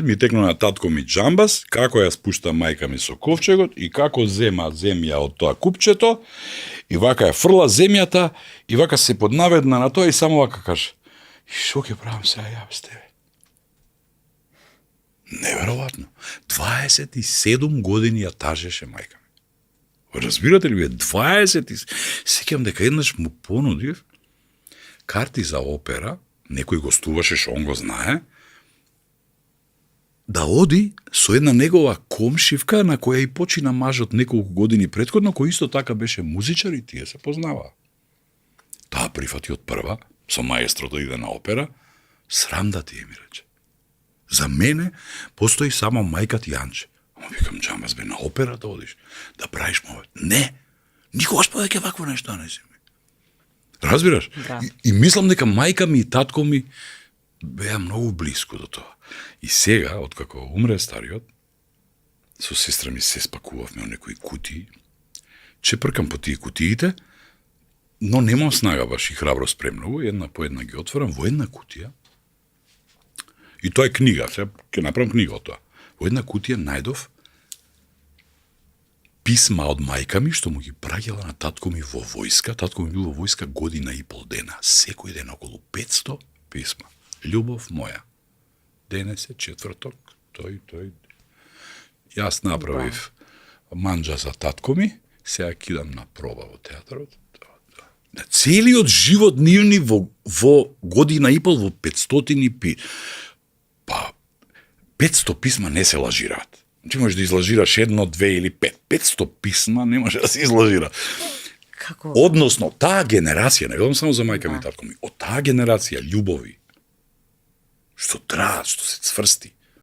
ми текна на татко ми джамбас, како ја спушта мајка ми со ковчегот и како зема земја од тоа купчето и вака ја фрла земјата и вака се поднаведна на тоа и само вака каже: "И шо ќе правам сега ја без тебе?" Неверојатно. 27 години ја тажеше мајка ми. Разбирате ли вие, 20... Сеќавам дека еднаш му понудив карти за опера, некој гостуваше, што он го знае, да оди со една негова комшивка на која и почина мажот неколку години претходно, кој исто така беше музичар и тие се познаваа. Таа прифати од прва, со маестрото иде на опера, срам да ти е, ми рече. За мене постои само мајка ти Јанче. Ама викам, джамас бе, на опера да одиш, да правиш мовет. Не, никогаш повеќе вакво нешто не си ми. Разбираш? Да. И мислам дека мајка ми и татко ми беа многу блиску до тоа. И сега, откако умре стариот, со сестра ми се спакувавме во некои кутии, чепркам по тие кутиите, но немам снага баш и храброст премногу, една по една ги отворам во една кутија. И тоа е книга, сега ќе направам книга од тоа. Во една кутија најдов писма од мајка ми, што му ги праќала на татко ми во војска. Татко ми бил во војска година и пол дена. Секој ден околу 500 писма. Љубов моја. Денес е четврток, тој. Јас направив манџа за татко ми, сега кидам на проба во театарот. На целиот живот нивни во година и пол, во 500 Па, 500 писма не се лажираат. Ти можеш да излажираш едно, две или 5. 500 писма не може да се излажира. Како? Односно, таа генерација, не говорам само за мајка ми и татко ми, од таа генерација љубови, што траат, што се цврсти,